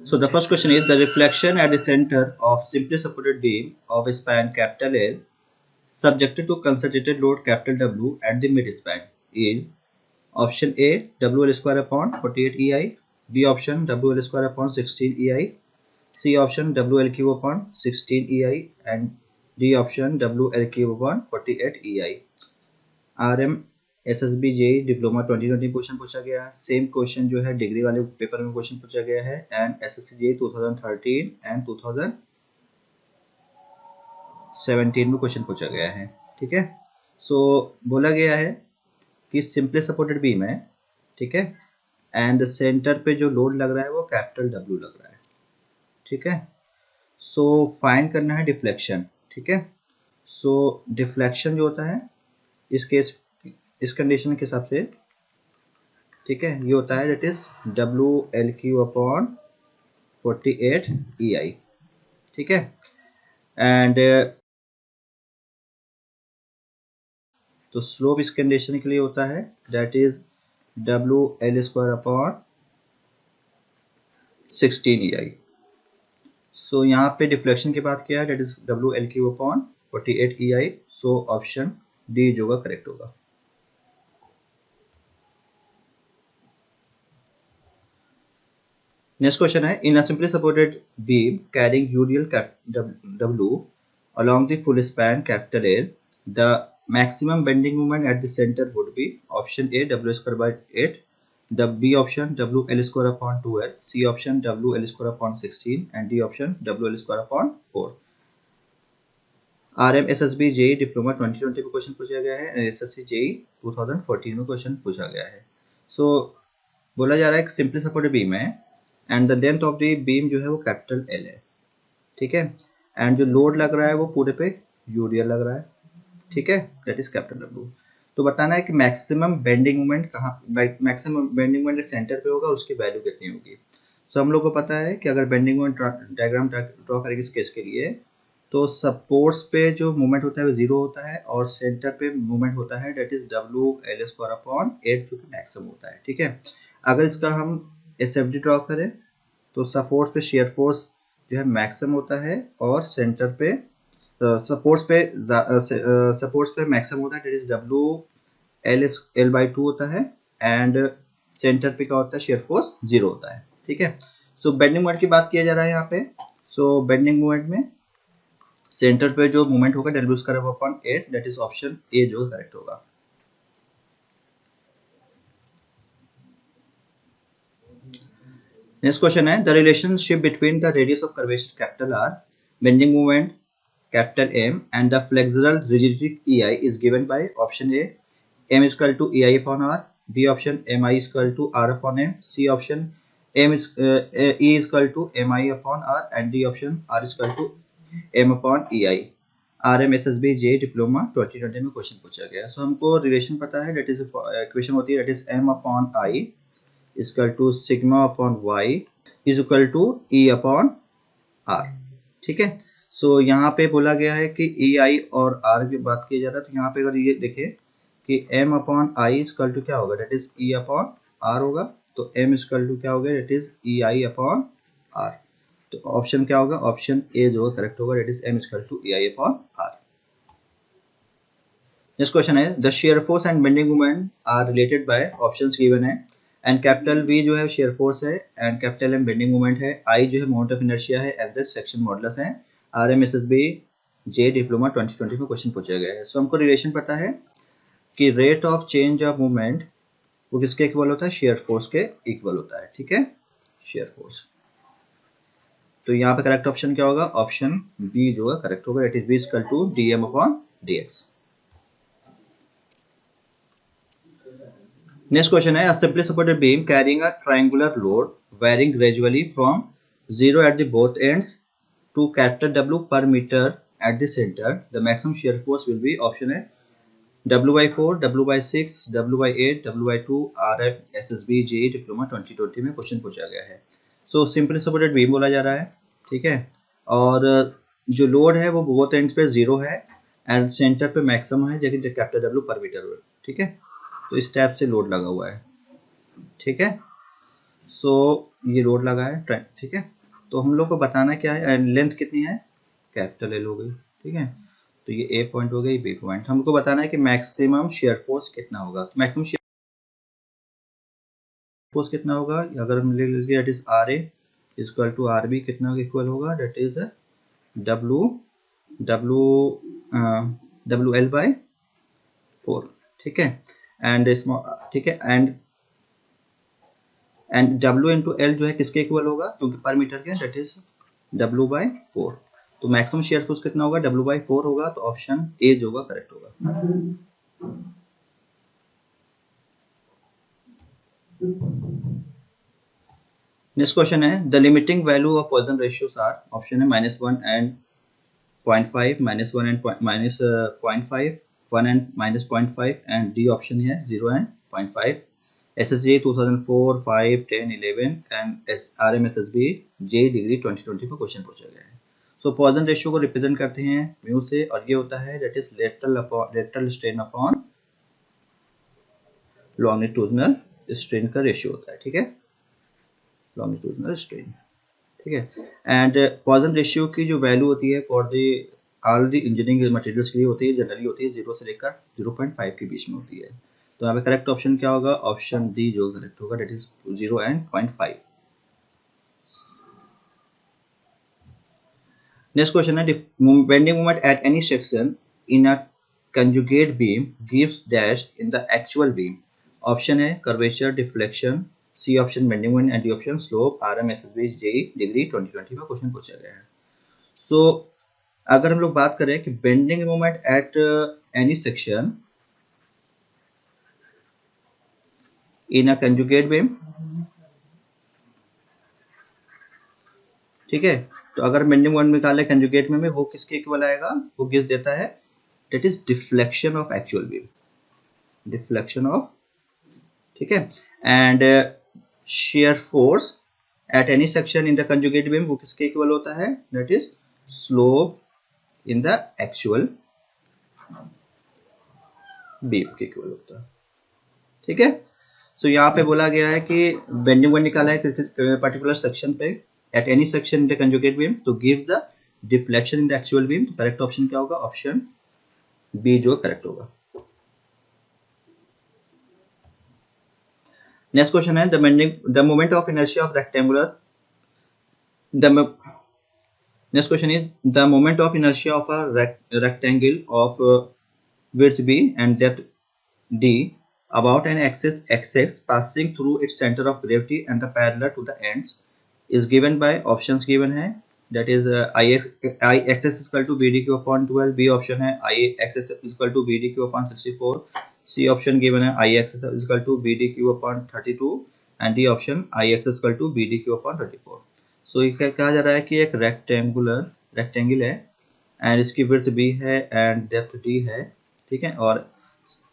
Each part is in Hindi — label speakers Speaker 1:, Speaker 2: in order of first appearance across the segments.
Speaker 1: So the first question is the reflection at the center of simply supported beam of a span capital L subjected to concentrated load capital W at the mid-span is option A WL square upon 48 EI, B option WL square upon 16 EI, C option WL cube upon 16 EI and D option WL cube upon 48 EI. RM SSB JEE diploma 2020 question पूछा गया है। सेम क्वेश्चन जो है डिग्री वाले पेपर में क्वेश्चन पूछा गया है एंड SSC JEE 2013 एंड 2017 में क्वेश्चन पूछा गया है। ठीक है, सो बोला गया है कि सिंपली सपोर्टेड बीम है, ठीक है, एंड सेंटर पे जो लोड लग रहा है वो कैपिटल W लग रहा है। ठीक है, सो फाइंड करना है डिफ्लेक्शन। ठीक है, सो डिफ्लेक्शन जो होता है इस कंडीशन के हिसाब से, ठीक है, ये होता है that is WLQ upon 48 EI। ठीक है, एंड तो स्लोप इस कंडीशन के लिए होता है that is WL square upon 16 EI। So यहाँ पे डिफ्लेक्शन की बात किया है that is WLQ upon 48 EI। So option D जो होगा करेक्ट होगा। नेक्स्ट क्वेश्चन है in a simply supported beam carrying UDL W along the full span capital L, the maximum bending moment at the center would be option A W square by 8, the B option WL square upon 2L, C option WL square upon 16 and D option WL square upon 4। RM SSB JEE diploma 2020 में क्वेश्चन पूछा गया है, SSC JEE 2014 में क्वेश्चन पूछा गया है। सो बोला जा रहा है कि सिंपली सपोर्टेड बीम है and the length of the beam जो है वो कैपिटल L है। ठीक है, एंड जो लोड लग रहा है वो पूरे पे यूडियल लग रहा है। ठीक है, दैट इज कैपिटल W। तो बताना है कि मैक्सिमम बेंडिंग मोमेंट कहाँ, मैक्सिमम बेंडिंग मोमेंट सेंटर पे होगा और उसकी वैल्यू कितनी होगी। सो हम लोग को पता है कि अगर बेंडिंग मोमेंट डायग्राम ड्रॉ करेंगे इस केस के लिए, तो सपोर्ट्स पे जो मूवमेंट होता है वो 0 होता है और सेंटर पे मूवमेंट होता है that is WL square upon 8 जो कि मैक्सिमम होता है। ठीक है, अगर इसका हम SFD ड्रॉ करें तो सपोर्ट्स पे शेयर फोर्स जो है मैक्सिमम होता है और सेंटर पे सपोर्ट्स पे मैक्सिमम होता है दैट इज WL/2 होता है एंड सेंटर पे क्या होता है, शेयर फोर्स 0 होता है। ठीक है, सो बेंडिंग मोमेंट की बात किया जा रहा है यहाँ पे। सो बेंडिंग मोमेंट में सेंटर पे जो मूवमेंट होगा W square upon 8 that is option A जो करेक्ट होगा। नेक्स्ट क्वेश्चन है the relationship between the radius of curvature capital R, bending moment capital M and the flexural rigidity EI is given by option A M is equal to EI upon R, B option MI is equal to R upon M, C option E is equal to MI upon R and D option R is equal to M upon EI। RMSSB JEE diploma 2020 में क्वेश्चन पूछा गया। सो हमको रिलेशन पता है दैट इज इक्वेशन होती है that is M upon I is equal to sigma upon Y is equal to E upon R। ठीक है, सो यहाँ पे बोला गया है कि EI और R की बात की जा रहा है, तो यहाँ पे अगर ये देखें कि M upon I equal to क्या होगा that is E upon R होगा, तो M इक्वल टू क्या होगा that is EI upon R। तो ऑप्शन क्या होगा, ऑप्शन ए जो करेक्ट होगा that is M equal to EI upon R। Next question है the shear force and bending moment are related by options given है एंड कैपिटल V जो है शेयर फोर्स है and capital M bending moment है, I जो है मोमेंट ऑफ इनर्शिया है, FZ सेक्शन मॉडुलस है। RMSSB JEE डिप्लोमा 2020 में क्वेश्चन पूछा गया है। सो हमको रिलेशन पता है कि rate of change of movement वो किसके इक्वल होता है, शेयर फोर्स के इक्वल होता है। ठीक है, शेयर फोर्स। तो यहाँ पे करेक्ट ऑप्शन क्या होगा, ऑप्शन बी जो है करेक्ट होगा, it is V equal to DM upon DX। Next question है simply supported beam carrying a triangular load varying gradually from 0 at the both ends to capital W per meter at the center, the maximum shear force will be option A W/4, W/6, W/8, W/2। RMSSB JEE diploma 2020 में क्वेश्चन पूछा गया है। सो सिंपली सपोर्टेड बीम बोला जा रहा है। ठीक है, और जो लोड है वो बोथ एंड्स पे 0 है एंड सेंटर पे मैक्सिमम है जबकि कैपिटल W पर मीटर। ठीक है, तो इस टाइप से लोड लगा हुआ है। ठीक है, सो ये लोड लगा है। ठीक है, तो हम लोग को बताना क्या है, लेंथ कितनी है, कैपिटल एल हो गई, ठीक है। तो ये ए पॉइंट हो गई, बी पॉइंट। हमको बताना है कि मैक्सिमम शेयर फोर्स कितना होगा। तो मैक्सिमम शेयर फोर्स कितना होगा, अगर हम लिख लीजिए that is R A equal to R B, कितना इक्वल होगा, that is W W W L by 4, ठीक है। एंड ठीक है, एंड डब्ल्यू इंटू एल जो है किसके इक्वल होगा, क्योंकि पर मीटर के, दैट इज डब्ल्यू बाई 4। तो मैक्सिमम शेयर फोर्स कितना होगा, डब्ल्यू बाई 4 होगा। तो ऑप्शन ए जो होगा करेक्ट होगा। नेक्स्ट क्वेश्चन है, the limiting value of Poisson ratios are, option है -1 and 0.5, -1 and -0.5, 1 and -0.5, and D option है 0 and 0.5। SSJ 2004, 5, 10, 11 and RMSSB J degree 2020 को क्वेश्चन पूछा गया है। सो पॉइजन रेशियो को रिप्रेजेंट करते हैं म्यू से, और ये होता है that is lateral strain upon longitudinal strain का रेशियो होता है, ठीक है, लॉन्गिट्यूडनल स्ट्रेन, ठीक है। एंड पॉइजन रेशियो की जो वैल्यू होती है for the all the engineering materials के लिए होती है, जनरली होती है 0 से लेकर 0.5 के बीच में होती है। तो यहाँ पे करेक्ट ऑप्शन क्या होगा, ऑप्शन डी जो करेक्ट होगा, that is 0 and 0.5। Next question है, bending moment at any section in a conjugate beam gives dash in the actual beam. Option है curvature, deflection, C option bending moment, and D option slope. RMSSB JEE degree 2020 का क्वेश्चन पूछा गया है। सो अगर हम लोग बात करें कि bending moment at any section in a conjugate beam, ठीक है, तो अगर बेंडिंग मोमेंट निकाले कंजुगेट में वो किसके इक्वल आएगा, वो गिव्स देता है that is deflection of actual beam, deflection of, ठीक है। And shear force at any section in the conjugate beam वो किसके इक्वल होता है, that is slope in the actual beam के इक्वल होता है, ठीक है। तो यहाँ पे बोला गया है कि बेंडिंग मोमेंट निकाला है पर्टिकुलर सेक्शन पे at any section in the conjugate beam, तो give the deflection in the actual beam. तो करेक्ट ऑप्शन क्या होगा, ऑप्शन बी जो करेक्ट होगा। नेक्स्ट क्वेश्चन है, the moment of inertia of rectangular the next question is the moment of inertia of a rectangle of width b and depth d about an axis xx passing through its center of gravity and the parallel to the ends is given by options given है, that is I xx equal to bdq upon 12, b option है I xx equal to bdq upon 64, c option given है I xx equal to bdq upon 32, and d option I x equal to bdq upon 34। सो ये कहा जा रहा है कि एक रेक्टेंगल है एंड इसकी विड्थ b है एंड डेप्थ d है, ठीक है, और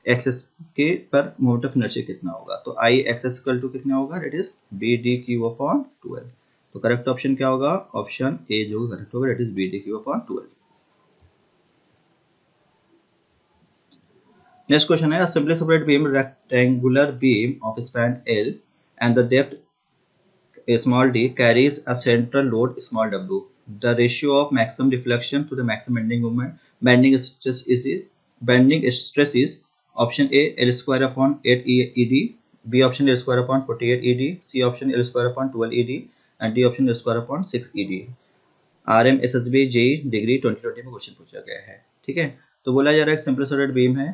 Speaker 1: एक्सेस के पर मोमेंट ऑफ इनर्शिया कितना होगा, तो आई एक्सेस इक्वल टू कितना होगा, it is B D Q upon 12। तो करेक्ट ऑप्शन क्या होगा, ऑप्शन ए जो करेक्ट होगा, it is B D Q upon 12। Next question है, simply separate beam rectangular beam of span L and the depth small d carries a central load small w. The ratio of maximum deflection to the maximum bending moment, bending stress is option A L square upon 8 ED, B option L square upon 48 ED, C option L square upon 12 ED, and D option L square upon 6 ED। RMSSB JEE degree 2020 में क्वेश्चन पूछा गया है, ठीक है। तो बोला जा रहा है सिंपल सेपरेट बीम है,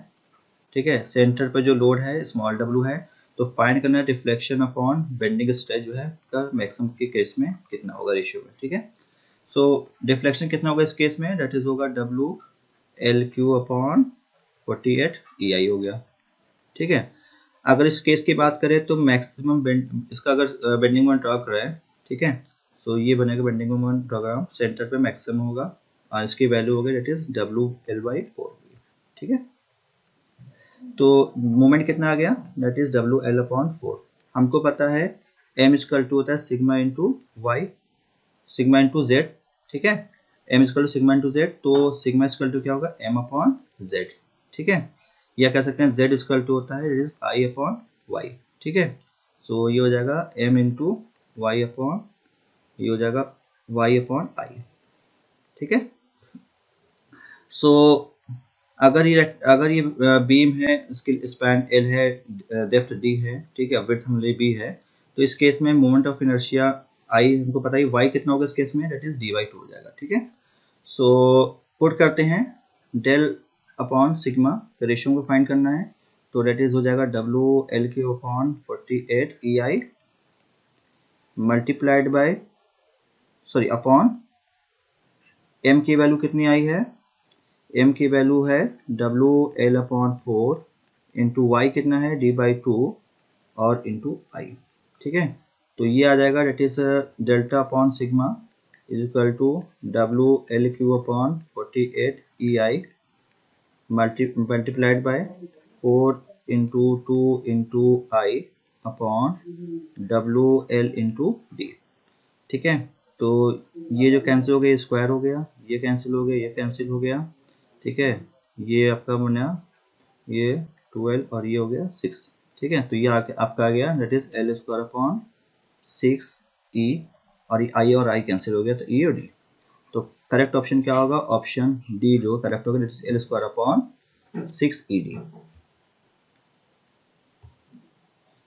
Speaker 1: ठीक है, सेंटर पर जो लोड है स्मॉल w है, तो फाइंड करना है डिफ्लेक्शन अपॉन बेंडिंग स्ट्रेस जो है का मैक्सिमम के केस में कितना होगा रेशियो में, ठीक है। सो डिफ्लेक्शन कितना होगा इस केस में, दैट इज होगा W L Q upon 48 E आई हो गया, ठीक है। अगर इस केस की बात करें तो मैक्सिमम इसका अगर बेंडिंग मोमेंट ड्रॉ करें, ठीक है, सो ये बनेगा बेंडिंग मोमेंट ड्रॉ सेंटर पे मैक्सिमम होगा और इसकी वैल्यू होगी that is W L by 4, ठीक है। तो मोमेंट कितना आ गया, that is W L upon 4। हमको पता है एम इक्वल टू होता है sigma into Y, sigma into Z, ठीक है, M equal to sigma into Z, तो सिग्मा इक्वल टू क्या होगा एम अपॉन जेड, ठीक है, या कह सकते हैं जेड इक्वल टू होता है it is I upon Y, ठीक है। सो ये हो जाएगा एम इंटू वाई अपॉन, ये हो जाएगा y अपॉन आई। ठीक है। सो अगर ये बीम है, इसकी स्पैन एल है, डेप्थ डी है, ठीक है, विड्थ हमारी बी है, तो इस केस में मोमेंट ऑफ इनर्शिया आई हमको पता है, वाई कितना होगा इस केस में, that is D by two हो जाएगा। ठीक है। सो पुट करते हैं डेल अपॉन सिग्मा, रेशियो को फाइंड करना है, तो दैट इज हो जाएगा W L Q upon 48 E I multiplied by sorry upon M की वैल्यू कितनी आई है, एम की वैल्यू है W L upon 4 into Y कितना है डी बाई टू और इंटू आई। ठीक है। तो ये आ जाएगा that is delta upon sigma is equal to W L Q upon 48 E I multiplied by 4 into 2 into I upon W L into D. ठीक है। तो ये जो कैंसिल हो गया, स्क्वायर हो गया, ये कैंसिल हो गया, ये कैंसिल हो गया। ठीक है। ये आपका बना ये 12 और ये हो गया 6। ठीक है। तो ये आपका आ गया that is L square upon 6 ई, और आई और आई कैंसिल हो गया, तो ई और डी। तो करेक्ट ऑप्शन क्या होगा, ऑप्शन डी जो करेक्ट होगा, that is L square upon 6 E D.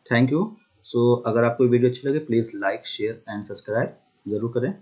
Speaker 1: Thank you. So अगर आपको वीडियो अच्छी लगे please like share and subscribe जरूर करें।